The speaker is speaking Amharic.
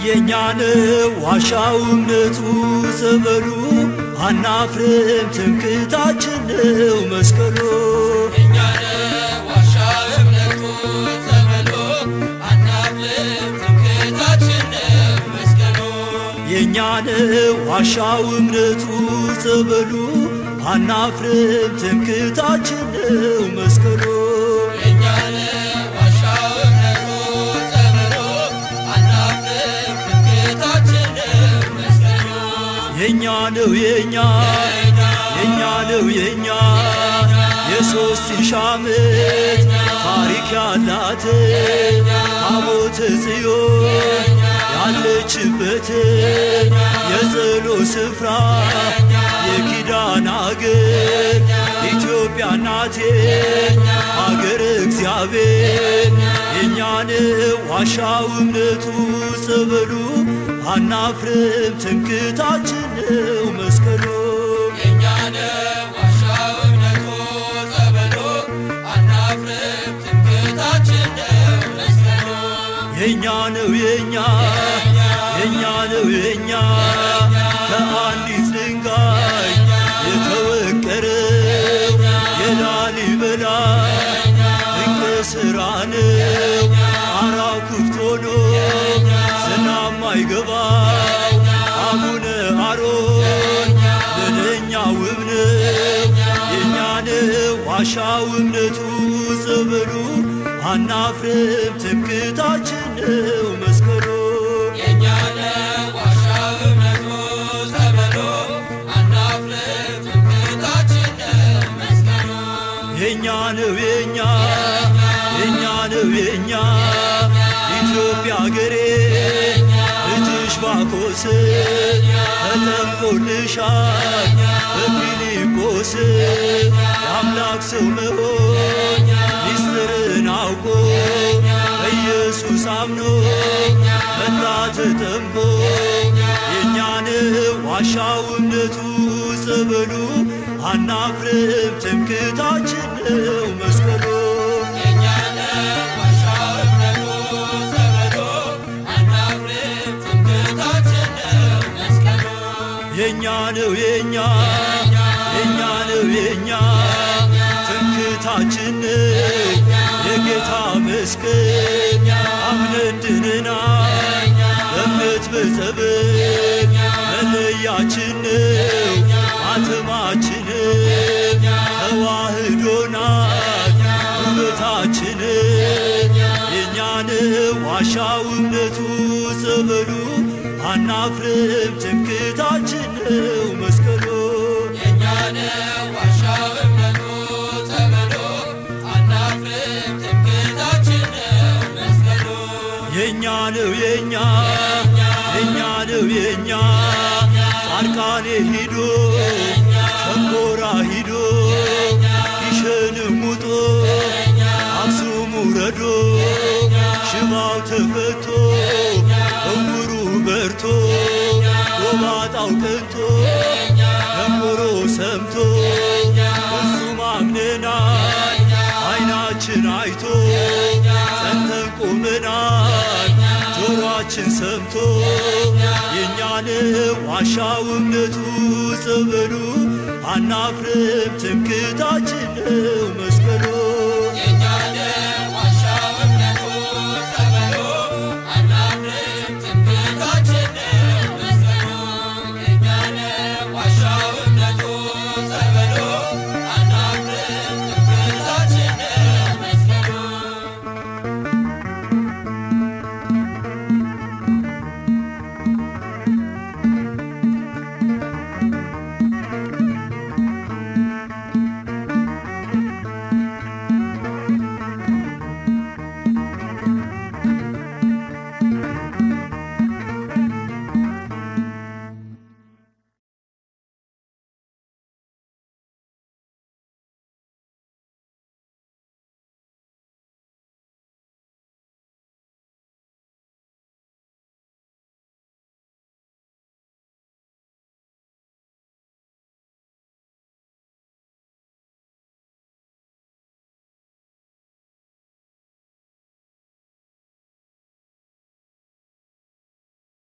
የኛን ዋሻው እምነቱ ጸበሉ አናፍርም ትምክህታችን ነው መስቀሉ የኛን ዋሻው እምነቱ ጸበሉ አናፍርም ትምክህታችን ነው መስቀሉ የኛን ዋሻው እምነቱ ጸበሉ አናፍርም ትምክህታችን ነው መስቀሉ የኛ ነው የኛ ነው የኛ የሦስት ሺህ ዓመት ታሪክ ያላት ታቦተ ጽዮን ያለችበት የጸሎት ስፍራ የኪዳን አገር ኢትዮጵያ እናቴ አገር እግዚአብሔር የኛን ዋሻው እምነቱ ጸበሉ አናፍርም ትምክህታችን ነው መስቀሉ የኛን ዋሻው እምነቱ ጸበሉ አናፍርም ትምክህታችን ነው መስቀሉ የኛ ነው የኛ ነው የኛ ከአንዲት ድንጋይ የተወቀረው የላሊበላ ድንቅ ሥራ ነው ጣራው ክፍት ሆኖ ዝናብ ማይገባው አቡነ አሮን ለእኛ ውብ ነው የኛን ዋሻው እምነቱ ጸበሉ አናፍርም ትምክህታችን ነው መስቀሉ የኛን ዋሻው እምነቱ ጸበሉ አናፍርም ትምክህታችን ነው መስቀሉ የኛ ነው የኛ ነው የኛ ኢትዮጵያ አገሬ ልጅሽ ባኮስ ተጠምቆልሻል በፊልጶስ የአምላክ ሰው መሆን ሚስጥርን አውቆ በኢየሱስ አምኖ መጣ ተጠምቆ የኛን ዋሻው እምነቱ ጸበሉ አናፍርም ትምክህታችን ነው መስቀሉ የኛ ነው የኛ ነው የኛ ትምክህታችን ነው የጌታ መስቀል አምነን ድነናል በእምነት በጸበል መለያችን ነው ማተማችን ተዋህዶናል ውበታችን የኛን ዋሻው እምነቱ ጸበሉ አናፍርም ትምክህታችን ነው መስቀሉ የኛን ዋሻው እምነቱ ጸበሉ አናፍርም ትምክህታችን ነው መስቀሉ የኛ ነው የኛ ነው የኛ ጻድቃኔ ሂዶ ሸንኮራ ሂዶ ጊሸንም ውጦ አክሱም ውረዶ ሽባው ተፈቶ እውሩ በርቶ ጎባጣው ቀንቶ ደምሮ ሰምቶ እሱም አምነናል ዓይናችን አይቶ ጸንተን ቆመናል ጆሮአችን ሰምቶ የኛን ዋሻው እምነቱ ጸበሉ አናፍርም ትምክህታችን ነው